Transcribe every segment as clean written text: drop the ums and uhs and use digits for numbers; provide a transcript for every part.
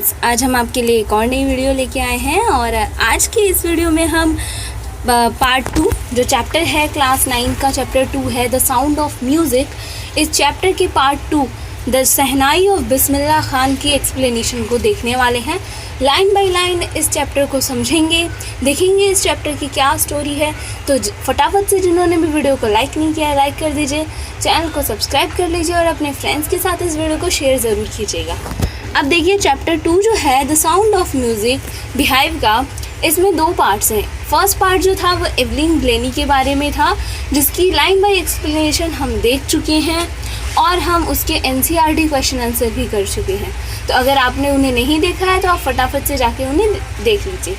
Guys, आज हम आपके लिए एक और नई वीडियो लेके आए हैं और आज की इस वीडियो में हम पार्ट 2 जो चैप्टर है क्लास 9 का चैप्टर 2 है द साउंड ऑफ म्यूज़िक। इस चैप्टर के part 2 the shehnai of Bismillah Khan की एक्सप्लेनेशन को देखने वाले हैं। लाइन बाय लाइन इस चैप्टर को समझेंगे, देखेंगे इस चैप्टर की क्या स्टोरी है। तो फटाफट से जिन्होंने भी वीडियो को लाइक नहीं किया है लाइक कर दीजिए, चैनल को सब्सक्राइब कर लीजिए और अपने फ्रेंड्स के साथ इस वीडियो को शेयर ज़रूर कीजिएगा। अब देखिए चैप्टर 2 जो है the sound of music beehive का, इसमें 2 पार्ट्स हैं। फर्स्ट पार्ट जो था वो एवलिन ब्लेनी के बारे में था, जिसकी लाइन बाय एक्सप्लेनेशन हम देख चुके हैं और हम उसके एनसीईआरटी क्वेश्चन आंसर भी कर चुके हैं। तो अगर आपने उन्हें नहीं देखा है तो आप फटाफट से जाके उन्हें देख लीजिए,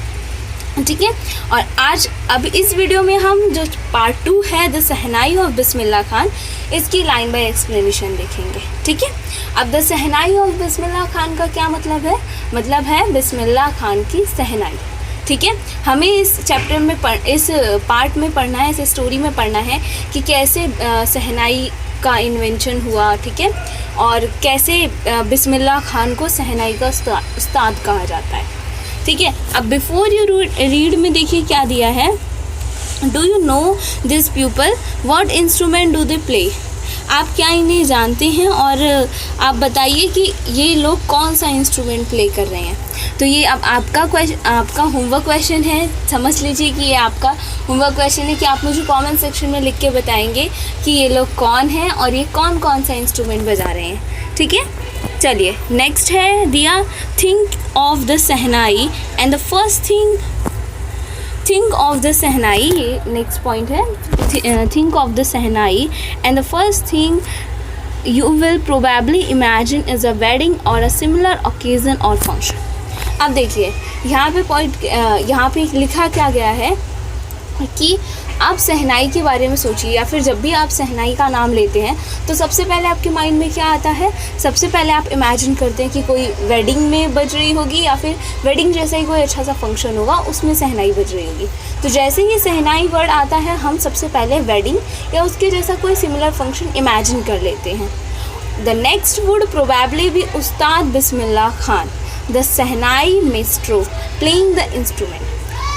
ठीक है। और आज अब इस वीडियो में हम जो पार्ट 2 है the shehnai of Bismillah Khan, इसकी लाइन बाय एक्सप्लेनेशन देखेंगे, ठीक है। अब the shehnai of Bismillah Khan का क्या मतलब है? मतलब है बिस्मिल्लाह खान की शहनाई, ठीक है। हमें इस चैप्टर में इस पार्ट में पढ़ना है, इस स्टोरी में पढ़ना है कि कैसे शहनाई का इन्वेंशन हुआ, ठीक है, और कैसे बिस्मिल्लाह खान को शहनाई का उस्ताद कहा जाता है, ठीक है। अब बिफोर यू रीड में देखिए क्या दिया है। Do you know this people, what instrument do they play? आप क्या इन्हें जानते हैं और आप बताइए कि ये लोग कौन सा इंस्ट्रूमेंट प्ले कर रहे हैं। तो ये अब आपका होमवर्क क्वेश्चन है, समझ लीजिए कि ये आपका होमवर्क क्वेश्चन है कि आप मुझे कमेंट सेक्शन में लिख के बताएंगे कि ये लोग कौन हैं और ये कौन कौन सा इंस्ट्रूमेंट बजा रहे हैं, ठीक है। चलिए नेक्स्ट है दिया, think of the shehnai and the first think of the shehnai, ये नेक्स्ट पॉइंट है। Think of the shehnai and the first thing you will probably imagine is a wedding or a similar occasion or function। अब देखिए यहाँ पे लिखा क्या गया है कि आप शहनाई के बारे में सोचिए, या फिर जब भी आप शहनाई का नाम लेते हैं तो सबसे पहले आपके माइंड में क्या आता है? सबसे पहले आप इमेजिन करते हैं कि कोई वेडिंग में बज रही होगी या फिर वेडिंग जैसा ही कोई अच्छा सा फंक्शन होगा, उसमें शहनाई बज रही होगी। तो जैसे ही शहनाई वर्ड आता है हम सबसे पहले वेडिंग या उसके जैसा कोई सिमिलर फंक्शन इमेजिन कर लेते हैं। The next would probably be Ustad Bismillah Khan the shehnai maestro playing the instrument.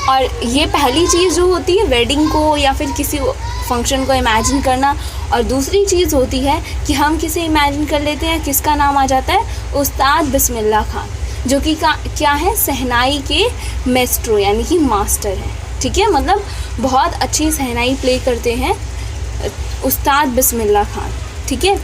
और ये पहली चीज़ जो होती है वेडिंग को या फिर किसी फंक्शन को इमेजिन करना, और दूसरी चीज़ होती है कि हम किसे इमेजिन कर लेते हैं, किसका नाम आ जाता है? उस्ताद बिस्मिल्लाह खान, जो कि क्या है? शहनाई के मेस्ट्रो यानी कि मास्टर हैं, ठीक है। मतलब बहुत अच्छी शहनाई प्ले करते हैं उस्ताद बिस्मिल्लाह खान, ठीक है।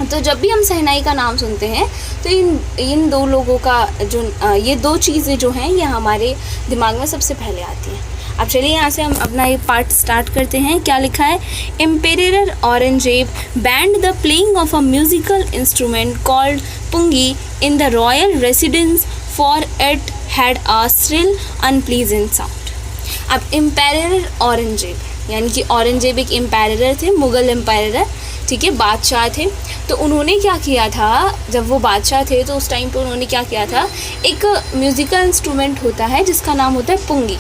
तो जब भी हम शहनाई का नाम सुनते हैं तो इन 2 लोगों का जो ये 2 चीज़ें जो हैं ये हमारे दिमाग में सबसे पहले आती हैं। अब चलिए यहाँ से हम अपना ये पार्ट स्टार्ट करते हैं। क्या लिखा है? Emperor Aurangzeb banned the playing of a musical instrument called pungi in the royal residence for it had a shrill unpleasant sound. अब एम्पेरर औरंगजेब यानी कि औरंगजेब एक एम्पेरर थे, मुग़ल एम्पेरर, ठीक है, बादशाह थे। तो उन्होंने क्या किया था, जब वो बादशाह थे तो उस टाइम पे उन्होंने क्या किया था, एक म्यूज़िकल इंस्ट्रूमेंट होता है जिसका नाम होता है पुंगी,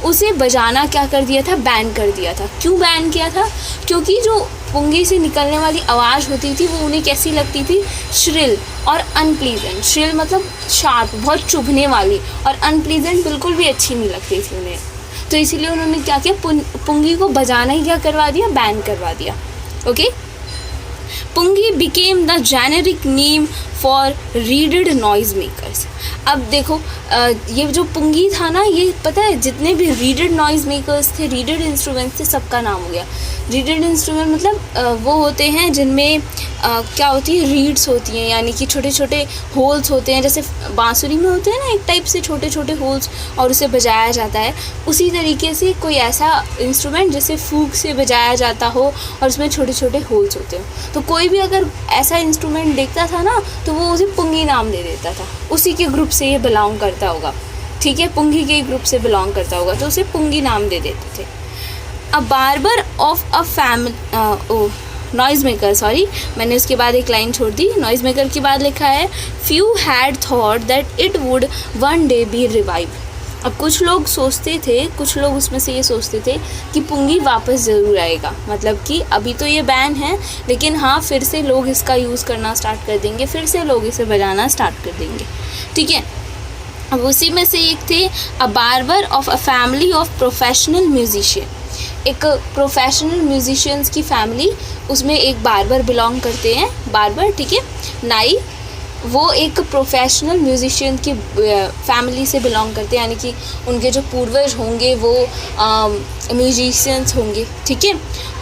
उसे बजाना क्या कर दिया था? बैन कर दिया था। क्यों बैन किया था? क्योंकि जो पुंगी से निकलने वाली आवाज़ होती थी वो उन्हें कैसी लगती थी? श्रिल और अनप्लीजेंट। श्रिल मतलब शार्प, बहुत चुभने वाली, और अनप्लीजेंट बिल्कुल भी अच्छी नहीं लगती थी उन्हें। तो इसीलिए उन्होंने क्या किया, पुंगी को बजाना ही क्या करवा दिया? बैन करवा दिया, okay. पुंगी became the generic name for reeded noise makers। अब देखो ये जो पुंगी था ना, ये पता है जितने भी रीडेड नॉइज़ मेकर्स थे, रीडेड इंस्ट्रूमेंट्स थे, सबका नाम हो गया। रीडेड इंस्ट्रूमेंट मतलब वो होते हैं जिनमें क्या होती है? रीड्स होती हैं, यानी कि छोटे छोटे होल्स होते हैं, जैसे बांसुरी में होते हैं ना एक टाइप से छोटे छोटे होल्स, और उसे बजाया जाता है। उसी तरीके से कोई ऐसा इंस्ट्रूमेंट जिसे फूक से बजाया जाता हो और उसमें छोटे छोटे होल्स होते हो। तो कोई भी अगर ऐसा इंस्ट्रूमेंट देखता था ना तो वो उसे पुंगी नाम दे देता था। उसी के ग्रुप से ये बिलोंग करता होगा, ठीक है, पुंगी के ग्रुप से बिलोंग करता होगा तो उसे पुंगी नाम दे देते थे। अ barber of a family noise maker, sorry मैंने उसके बाद एक लाइन छोड़ दी। नॉइज़ मेकर के बाद लिखा है few had thought that it would one day be revive. अब कुछ लोग सोचते थे, कुछ लोग उसमें से ये सोचते थे कि पुंगी वापस ज़रूर आएगा, मतलब कि अभी तो ये बैन है लेकिन हाँ फिर से लोग इसका यूज़ करना स्टार्ट कर देंगे, फिर से लोग इसे बजाना स्टार्ट कर देंगे, ठीक है। अब उसी में से एक थे अ barber of a family of professional musician, एक प्रोफेशनल म्यूजिशियंस की फैमिली, उसमें एक बार्बर बिलोंग करते हैं, बार्बर, ठीक है, नाई, वो एक प्रोफेशनल म्यूजिशियन की फैमिली से बिलोंग करते हैं, यानी कि उनके जो पूर्वज होंगे वो म्यूजिशियंस होंगे, ठीक है।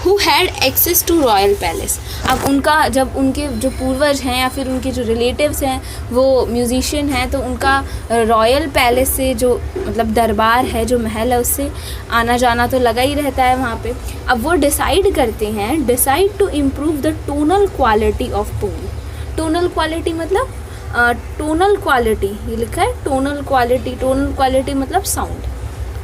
Who had access to royal palace, अब उनका जब उनके जो पूर्वज हैं या फिर उनके जो रिलेटिव्स हैं वो म्यूजिशियन हैं तो उनका रॉयल पैलेस से जो मतलब दरबार है, जो महल है, उससे आना जाना तो लगा ही रहता है वहाँ पे। अब वो डिसाइड करते हैं, decide to improve the tonal quality of pungi. Tonal quality मतलब टोनल क्वालिटी, ये लिखा है टोनल क्वालिटी, टोनल क्वालिटी मतलब साउंड।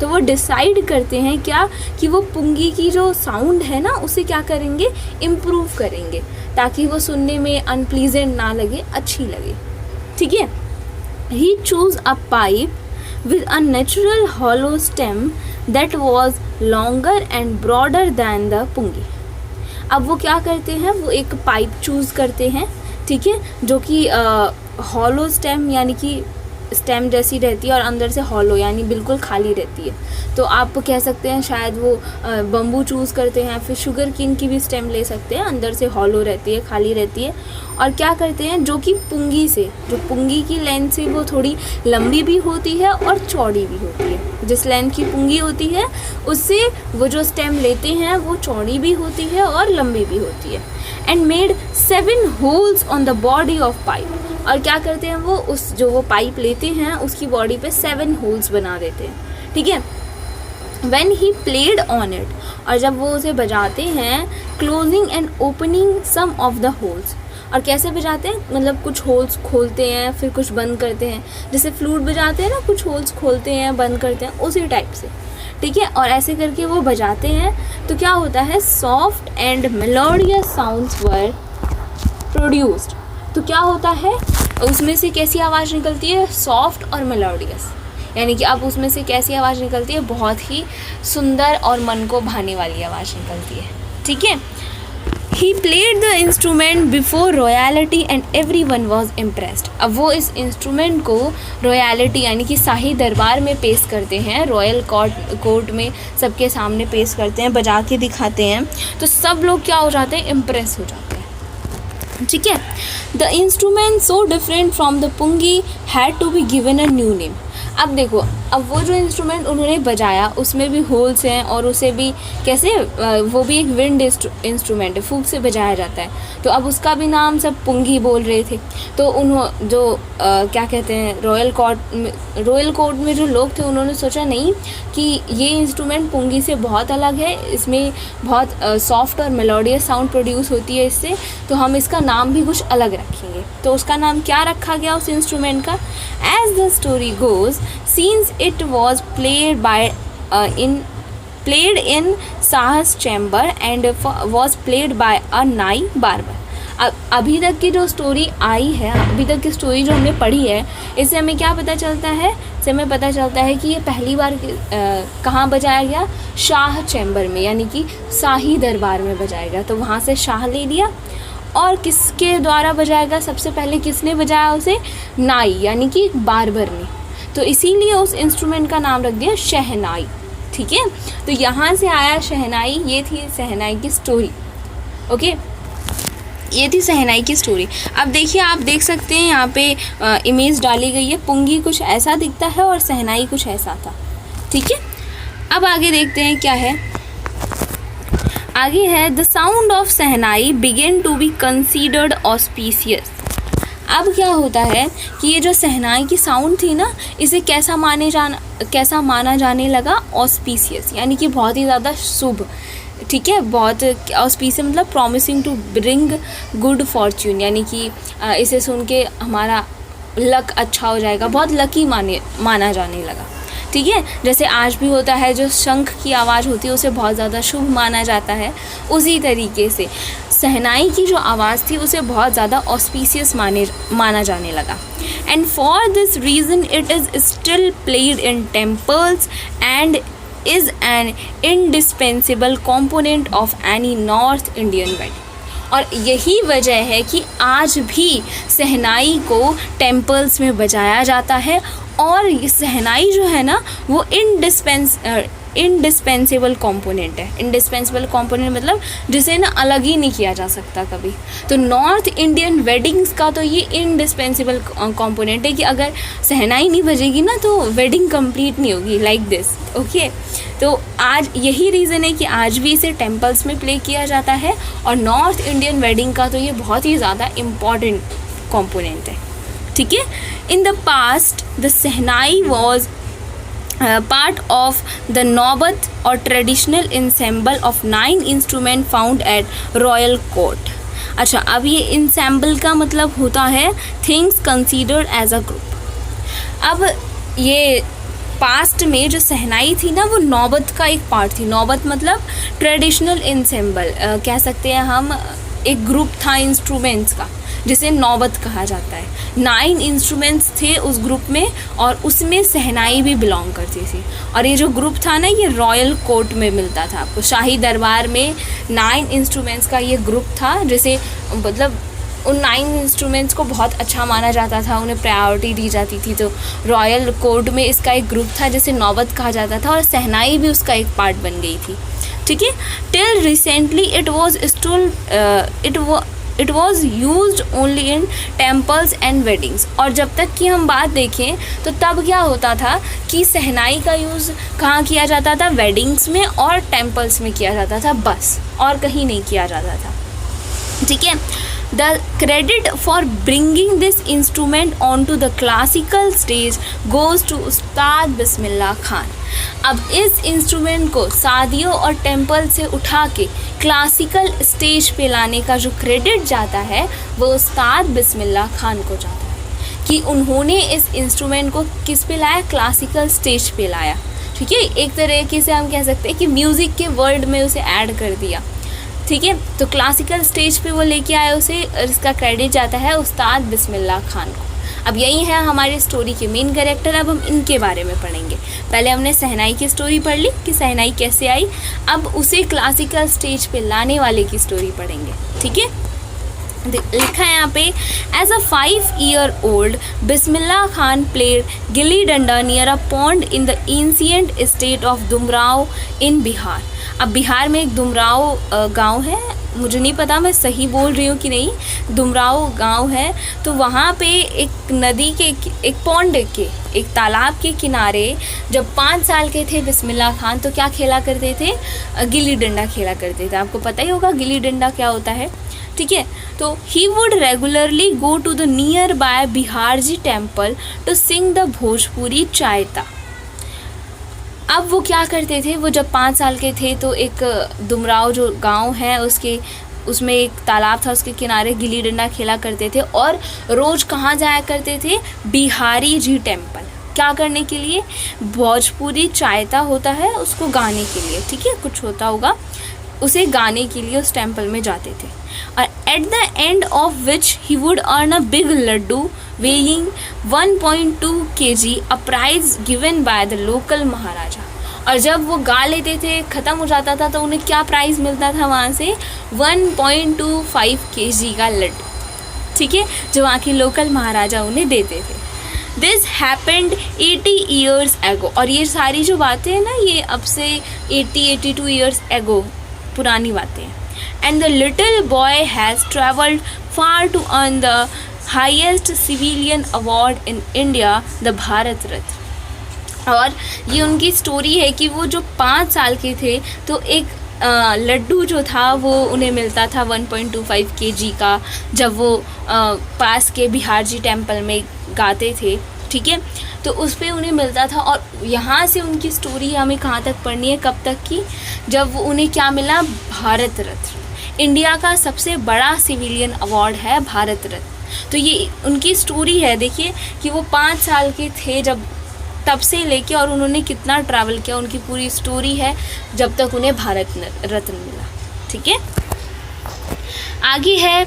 तो वो डिसाइड करते हैं क्या कि वो पुंगी की जो साउंड है ना उसे क्या करेंगे, इम्प्रूव करेंगे, ताकि वो सुनने में अनप्लीजेंट ना लगे, अच्छी लगे, ठीक है। He chose a pipe with a natural hollow stem that was longer and broader than the pungi. अब वो क्या करते हैं, वो एक पाइप चूज़ करते हैं, ठीक है, जो कि हॉलो स्टेम यानी कि स्टेम जैसी रहती है और अंदर से हॉलो यानी बिल्कुल खाली रहती है। तो आप कह सकते हैं शायद वो बम्बू चूज़ करते हैं, फिर शुगर केन की भी स्टेम ले सकते हैं, अंदर से हॉलो रहती है, खाली रहती है। और क्या करते हैं, जो कि पुंगी से, जो पुंगी की लेंथ से वो थोड़ी लंबी भी होती है और चौड़ी भी होती है। जिस लेंथ की पुंगी होती है उससे वो जो स्टेम लेते हैं वो चौड़ी भी होती है और लंबी भी होती है। And made 7 holes on the body of pipe, और क्या करते हैं वो उस जो वो पाइप लेते हैं उसकी बॉडी पे 7 होल्स बना देते हैं, ठीक है। When he played on it, और जब वो उसे बजाते हैं, closing and opening some of the holes, और कैसे बजाते हैं, मतलब कुछ होल्स खोलते हैं फिर कुछ बंद करते हैं, जैसे फ्लूट बजाते हैं ना, कुछ होल्स खोलते हैं बंद करते हैं, उसी टाइप से, ठीक है। और ऐसे करके वो बजाते हैं तो क्या होता है, soft and melodious sounds were produced. तो क्या होता है, उसमें से कैसी आवाज़ निकलती है, सॉफ्ट और मेलोडियस, यानी कि अब उसमें से कैसी आवाज़ निकलती है, बहुत ही सुंदर और मन को भाने वाली आवाज़ निकलती है, ठीक है। He played the instrument before royalty and everyone was impressed. अब वो इस इंस्ट्रूमेंट को रॉयलिटी यानी कि शाही दरबार में पेश करते हैं, रॉयल कोर्ट में सबके सामने पेश करते हैं, बजा के दिखाते हैं, तो सब लोग क्या हो जाते हैं, इम्प्रेस हो जाते हैं, ठीक है। The instrument so different from the pungi had to be given a new name. अब देखो, अब वो जो इंस्ट्रूमेंट उन्होंने बजाया उसमें भी होल्स हैं और उसे भी कैसे, वो भी एक विंड इंस्ट्रूमेंट है, फूंक से बजाया जाता है, तो अब उसका भी नाम सब पुंगी बोल रहे थे। तो उन्होंने जो क्या कहते हैं, रॉयल कोर्ट में जो लोग थे उन्होंने सोचा नहीं कि ये इंस्ट्रूमेंट पुंगी से बहुत अलग है, इसमें बहुत सॉफ्ट और मेलोडियस साउंड प्रोड्यूस होती है इससे, तो हम इसका नाम भी कुछ अलग रखेंगे। तो उसका नाम क्या रखा गया उस इंस्ट्रूमेंट का, as the story goes, since it was played in Shah's chamber and was played by a nai barber। अभी तक की जो स्टोरी आई है, अभी तक की स्टोरी जो हमने पढ़ी है, इससे हमें क्या पता चलता है, इससे हमें पता चलता है कि ये पहली बार कहाँ बजाया गया, शाह चैम्बर में, यानी कि शाही दरबार में बजाया गया। तो वहाँ से शाह ले लिया, और किसके द्वारा बजाया गया, सबसे पहले किसने बजाया उसे, नाई यानी कि बार्बर ने, तो इसीलिए उस इंस्ट्रूमेंट का नाम रख दिया शहनाई, ठीक है। तो यहाँ से आया शहनाई, ये थी शहनाई की स्टोरी, ओके, ये थी शहनाई की स्टोरी। अब देखिए, आप देख सकते हैं यहाँ पे इमेज डाली गई है, पुंगी कुछ ऐसा दिखता है और शहनाई कुछ ऐसा था, ठीक है। अब आगे देखते हैं क्या है, आगे है the sound of shehnai began to be considered auspicious. अब क्या होता है कि ये जो शहनाई की साउंड थी ना, इसे कैसा माना जाने लगा, ऑस्पिशियस, यानी कि बहुत ही ज़्यादा शुभ, ठीक है। बहुत ऑस्पिशियस मतलब promising to bring good fortune, यानी कि इसे सुन के हमारा लक अच्छा हो जाएगा, बहुत लकी माना जाने लगा, ठीक है, जैसे आज भी होता है, जो शंख की आवाज़ होती है उसे बहुत ज़्यादा शुभ माना जाता है, उसी तरीके से शहनाई की जो आवाज़ थी उसे बहुत ज़्यादा ऑस्पिशियस माना जाने लगा। And for this reason it is still played in temples and is an indispensable component of any north Indian wedding. और यही वजह है कि आज भी शहनाई को टेम्पल्स में बजाया जाता है, और ये शहनाई जो है ना वो इंडिस्पेंसेबल कंपोनेंट है। इंडिस्पेंसेबल कंपोनेंट मतलब जिसे ना अलग ही नहीं किया जा सकता कभी। तो नॉर्थ इंडियन वेडिंग्स का तो ये इंडिस्पेंसेबल कंपोनेंट है कि अगर शहनाई नहीं बजेगी ना तो वेडिंग कंप्लीट नहीं होगी, लाइक दिस। ओके, तो आज यही रीज़न है कि आज भी इसे टेम्पल्स में प्ले किया जाता है, और नॉर्थ इंडियन वेडिंग का तो ये बहुत ही ज़्यादा इम्पॉर्टेंट कंपोनेंट है। ठीक है, in the past the shehnai was part of the Naubat or traditional ensemble of 9 instrument found at Royal Court। अच्छा, अब ये ensemble का मतलब होता है things considered as a group। अब ये पास्ट में जो शहनाई थी ना वो नौबत का एक पार्ट थी। नौबत मतलब ट्रेडिशनल ensemble कह सकते हैं हम, एक ग्रुप था इंस्ट्रूमेंट्स का जिसे नौबत कहा जाता है। 9 इंस्ट्रूमेंट्स थे उस ग्रुप में, और उसमें शहनाई भी बिलोंग करती थी। और ये जो ग्रुप था ना ये रॉयल कोर्ट में मिलता था आपको, शाही दरबार में 9 इंस्ट्रूमेंट्स का ये ग्रुप था, जिसे मतलब उन 9 इंस्ट्रूमेंट्स को बहुत अच्छा माना जाता था, उन्हें प्रायोरिटी दी जाती थी। तो रॉयल कोर्ट में इसका एक ग्रुप था जिसे नौबत कहा जाता था, और शहनाई भी उसका एक पार्ट बन गई थी। ठीक है, till recently it was use only in temples and weddings. और जब तक कि हम बात देखें तो तब क्या होता था कि शहनाई का यूज़ कहाँ किया जाता था, वेडिंग्स में और टेम्पल्स में किया जाता था, बस, और कहीं नहीं किया जाता था। ठीक है, the credit for bringing this instrument on to the classical stage goes to Ustad Bismillah Khan. अब इस इंस्ट्रूमेंट को शादियों और टेम्पल से उठा के क्लासिकल स्टेज पे लाने का जो क्रेडिट जाता है वो उस्ताद बिस्मिल्लाह खान को जाता है, कि उन्होंने इस इंस्ट्रूमेंट को किस पे लाया, क्लासिकल स्टेज पे लाया। ठीक है, एक तरीके से हम कह सकते हैं कि म्यूज़िक के वर्ड में उसे ऐड कर दिया। ठीक है, तो क्लासिकल स्टेज पे वो लेके आए उसे, और इसका क्रेडिट जाता है उस्ताद बिस्मिल्लाह खान को। अब यही है हमारी स्टोरी के मेन कैरेक्टर। अब हम इनके बारे में पढ़ेंगे। पहले हमने शहनाई की स्टोरी पढ़ ली कि शहनाई कैसे आई, अब उसे क्लासिकल स्टेज पे लाने वाले की स्टोरी पढ़ेंगे। ठीक है, लिखा है यहाँ पे, as a 5-year-old Bismillah Khan played gilli danda near a pond in the ancient state of Dumraon in Bihar. अब बिहार में एक दुमराव गांव है, मुझे नहीं पता मैं सही बोल रही हूँ कि नहीं, दुमराव गांव है। तो वहाँ पे एक नदी के, एक पॉन्ड के, एक तालाब के किनारे जब 5 साल के थे बिस्मिल्लाह खान, तो क्या खेला करते थे, गिल्ली डंडा खेला करते थे। आपको पता ही होगा गिल्ली डंडा क्या होता है। ठीक है, तो he would regularly go to the nearby Biharji temple to sing the Bhojpuri Chaita. अब वो क्या करते थे, वो जब 5 साल के थे तो एक दुमराव जो गांव है उसमें एक तालाब था, उसके किनारे गिल्ली डंडा खेला करते थे, और रोज़ कहाँ जाया करते थे, बिहारी जी टेम्पल। क्या करने के लिए, भोजपुरी चायता होता है उसको गाने के लिए। ठीक है, कुछ होता होगा, उसे गाने के लिए उस टेम्पल में जाते थे। और at the end of which he would earn a big laddu weighing 1.2 kg, a prize given by the local Maharaja. और जब वो गा लेते थे, ख़त्म हो जाता था, तो उन्हें क्या प्राइज़ मिलता था वहाँ से, 1.25 kg का लड्डू। ठीक है, जो वहाँ के लोकल महाराजा उन्हें देते थे। This happened 80 years ago। और ये सारी जो बातें हैं ना, ये अब से 80-82 years ago पुरानी बातें हैं। And the little boy has travelled far to earn the highest civilian award in India, the Bharat Ratna. और ये उनकी स्टोरी है कि वो जो 5 साल के थे तो एक लड्डू जो था वो उन्हें मिलता था 1.25 kg का, जब वो पास के बिहारजी टेम्पल में गाते थे। ठीक है, तो उस पर उन्हें मिलता था। और यहाँ से उनकी स्टोरी हमें कहाँ तक पढ़नी है, कब तक की, जब उन्हें क्या मिला, भारत रत्न। इंडिया का सबसे बड़ा सिविलियन अवार्ड है भारत रत्न। तो ये उनकी स्टोरी है। देखिए कि वो 5 साल के थे जब तब से लेके और उन्होंने कितना ट्रैवल किया, उनकी पूरी स्टोरी है जब तक उन्हें भारत रत्न मिला। ठीक है, आगे है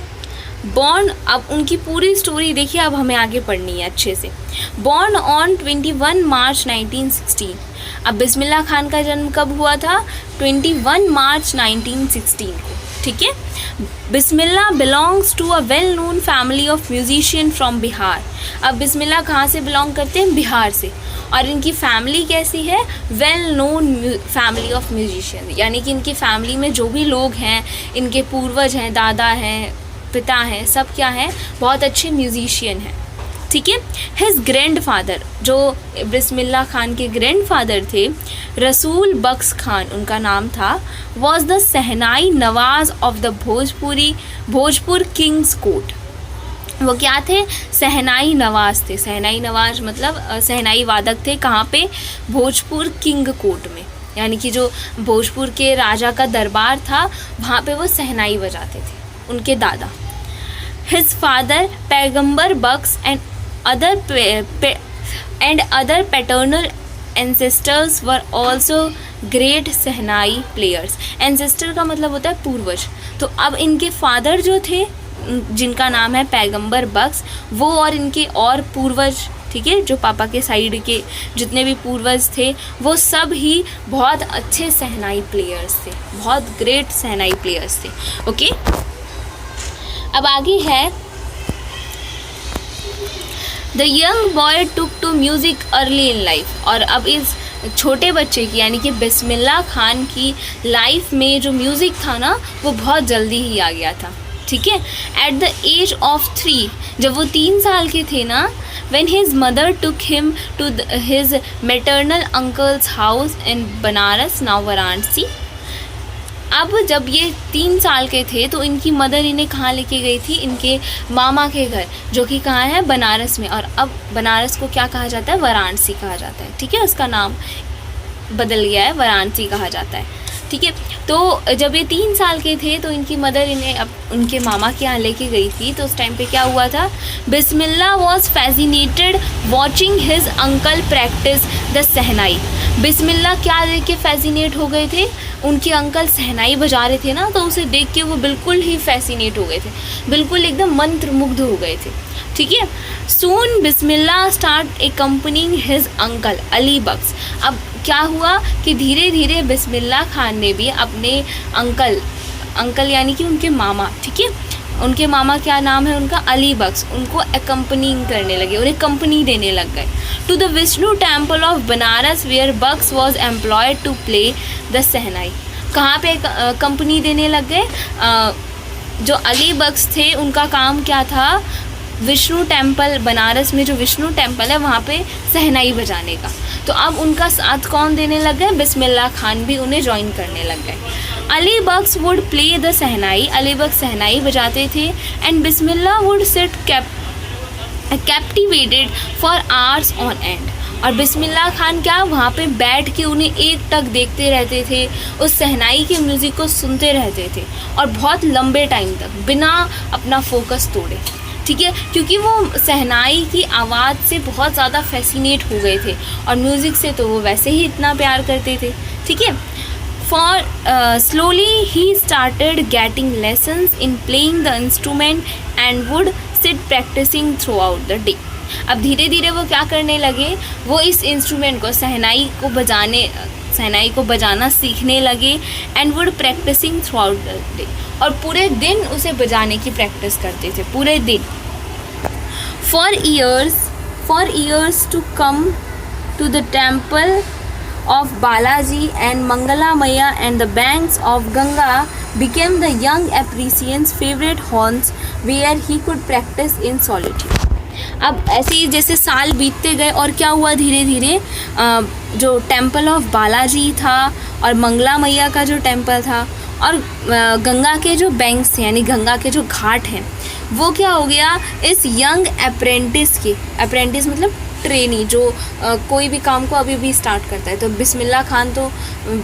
बॉर्न। अब उनकी पूरी स्टोरी देखिए, अब हमें आगे पढ़नी है अच्छे से। बॉर्न ऑन 21 मार्च 1916। अब बिस्मिल्लाह खान का जन्म कब हुआ था? 21 मार्च 1916 को। ठीक है, Bismillah belongs to a well known family of musician from Bihar. अब बिस्मिल्लाह कहाँ से बिलोंग करते हैं? बिहार से। और इनकी फैमिली कैसी है? Well known family of musician, यानी कि इनकी फैमिली में जो भी लोग हैं, इनके पूर्वज हैं, दादा हैं, पिता हैं, सब क्या हैं? बहुत अच्छे म्यूजिशियन हैं। ठीक है, हिज ग्रैंडफादर, जो बिस्मिल्लाह खान के ग्रैंडफादर थे, रसूल बख्श खान उनका नाम था, was the shehnai Nawaz of the Bhojpur Kings court. वो क्या थे? सहनाई नवाज थे। सहनाई नवाज मतलब सहनाई वादक थे। कहाँ पे? भोजपुर किंग कोर्ट में, यानी कि जो भोजपुर के राजा का दरबार था वहाँ पे वो सहनाई बजाते थे, उनके दादा। His father Paigambar Bakhsh and other paternal ancestors were also great shehnai players. Ancestor का मतलब होता है पूर्वज। तो अब इनके फादर जो थे, जिनका नाम है पैगंबर बख्श, वो और इनके और पूर्वज, ठीक है, जो पापा के साइड के जितने भी पूर्वज थे, वो सब ही बहुत अच्छे सहनाई प्लेयर्स थे, बहुत ग्रेट सहनाई प्लेयर्स थे। ओके, अब आगे है the young boy took to music early in life. और अब इस छोटे बच्चे की, यानी कि बिस्मिल्लाह खान की लाइफ में जो म्यूज़िक था ना, वो बहुत जल्दी ही आ गया था। ठीक है, एट द एज ऑफ 3, जब वो 3 साल के थे ना, when his mother took him to his maternal uncle's house in Banaras, now Varanasi. अब जब ये 3 साल के थे तो इनकी मदर इन्हें कहाँ लेके गई थी? इनके मामा के घर, जो कि कहाँ है? बनारस में। और अब बनारस को क्या कहा जाता है? वाराणसी कहा जाता है। ठीक है, उसका नाम बदल गया है, वाराणसी कहा जाता है। ठीक है, तो जब ये 3 साल के थे तो इनकी मदर इन्हें अब उनके मामा के यहाँ लेके गई थी। तो उस टाइम पे क्या हुआ था? Bismillah was fascinated watching his uncle practice the shehnai. Bismillah क्या देख के फैसिनेट हो गए थे? उनके अंकल सहनाई बजा रहे थे ना, तो उसे देख के वो बिल्कुल ही फैसिनेट हो गए थे, बिल्कुल एकदम मंत्रमुग्ध हो गए थे। ठीक है, सून बिस्मिल्लाह स्टार्ट एक्कम्पनिंग हिज अंकल अली बख्श। अब क्या हुआ कि धीरे धीरे बिस्मिल्लाह खान ने भी अपने अंकल यानी कि उनके मामा, ठीक है, उनके मामा क्या नाम है उनका? अली बख्श, उनको एक्कम्पनिंग करने लगे, उन्हें कंपनी देने लग गए to the Vishnu temple of Banaras where Bakhsh was employed to play the shehnai. कहाँ पे कंपनी देने लग गए? जो अली बख्श थे उनका काम क्या था? विष्णु टेम्पल, बनारस में जो विष्णु टेम्पल है वहाँ पे सहनाई बजाने का। तो अब उनका साथ कौन देने लग गए? बिस्मिल्लाह खान भी उन्हें ज्वाइन करने लग गए। अली बख्श वुड प्ले द सहनाई, अली बख्श सहनाई बजाते थे, and Bismillah would sit captivated for hours on and. और बिस्मिल्लाह खान क्या वहाँ पे बैठ के उन्हें एक टक देखते रहते थे, उस सहनाई के म्यूज़िक को सुनते रहते थे, और बहुत लंबे टाइम तक बिना अपना फोकस तोड़े। ठीक है, क्योंकि वो सहनाई की आवाज़ से बहुत ज़्यादा फैसिनेट हो गए थे, और म्यूज़िक से तो वो वैसे ही इतना प्यार करते थे। ठीक है, for slowly he started getting lessons in playing the instrument and would sit practising throughout the day. अब धीरे धीरे वो क्या करने लगे? वो इस इंस्ट्रूमेंट को, सहनाई को बजाना सीखने लगे, and would practising throughout the day, और पूरे दिन उसे बजाने की प्रैक्टिस करते थे, पूरे दिन। For years to come to the temple of Balaji and Mangala Maya and the banks of Ganga became the young appreciant's favorite haunts where he could practice in solitude. अब ऐसे ही जैसे साल बीतते गए, और क्या हुआ? धीरे धीरे जो टेम्पल ऑफ बालाजी था और मंगला मैया का जो टेम्पल था और गंगा के जो बैंक्स थे, यानी गंगा के जो घाट हैं, वो क्या हो गया? इस यंग अप्रेंटिस मतलब ट्रेनी जो कोई भी काम को अभी भी स्टार्ट करता है। तो बिस्मिल्लाह खान तो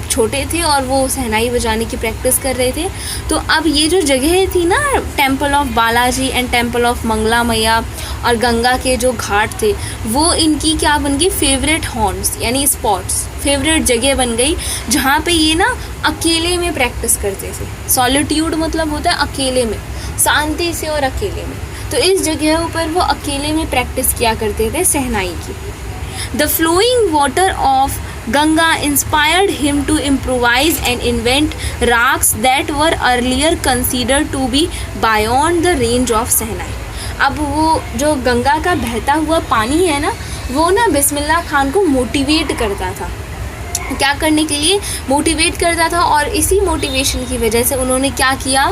छोटे थे और वो शहनाई बजाने की प्रैक्टिस कर रहे थे। तो अब ये जो जगह थी ना, temple of Balaji and temple of Mangala Maiya और गंगा के जो घाट थे, वो इनकी क्या बन गई, फेवरेट हॉर्न्स यानी स्पॉट्स, फेवरेट जगह बन गई जहाँ पे ये ना अकेले में प्रैक्टिस करते थे। सॉलिट्यूड मतलब होता है अकेले में, शांति से और अकेले में। तो इस जगह पर वो अकेले में प्रैक्टिस किया करते थे शहनाई की। The flowing water of Ganga inspired him to improvise and invent ragas that were earlier considered to be beyond the range of shehnai. अब वो जो गंगा का बहता हुआ पानी है ना, वो ना बिस्मिल्लाह खान को मोटिवेट करता था। क्या करने के लिए मोटिवेट करता था, और इसी मोटिवेशन की वजह से उन्होंने क्या किया,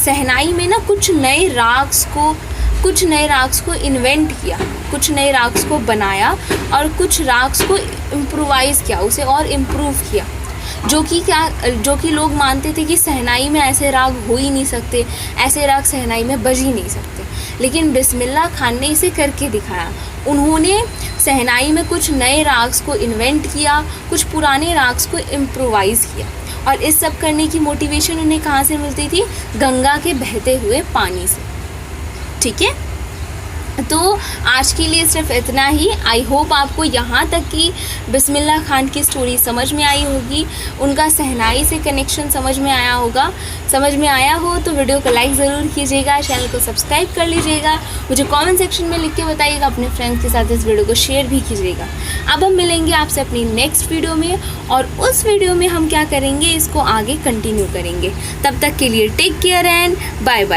शहनाई में ना कुछ नए राग्स को इन्वेंट किया, कुछ नए राग्स को बनाया और कुछ राग्स को इम्प्रोवाइज़ किया, उसे और इम्प्रूव किया, जो कि लोग मानते थे कि शहनाई में ऐसे राग हो ही नहीं सकते, ऐसे राग शहनाई में बज ही नहीं सकते। लेकिन बिस्मिल्लाह खान ने इसे करके दिखाया। उन्होंने शहनाई में कुछ नए राग्स को इन्वेंट किया, कुछ पुराने राग्स को इम्प्रोवाइज़ किया, और इस सब करने की मोटिवेशन उन्हें कहाँ से मिलती थी, गंगा के बहते हुए पानी से। ठीक है, तो आज के लिए सिर्फ इतना ही। आई होप आपको यहाँ तक की बिस्मिल्लाह खान की स्टोरी समझ में आई होगी, उनका शहनाई से कनेक्शन समझ में आया होगा। समझ में आया हो तो वीडियो को लाइक ज़रूर कीजिएगा, चैनल को सब्सक्राइब कर लीजिएगा, मुझे कमेंट सेक्शन में लिख के बताइएगा, अपने फ्रेंड्स के साथ इस वीडियो को शेयर भी कीजिएगा। अब हम मिलेंगे आपसे अपनी नेक्स्ट वीडियो में, और उस वीडियो में हम क्या करेंगे, इसको आगे कंटिन्यू करेंगे। तब तक के लिए take care and bye bye.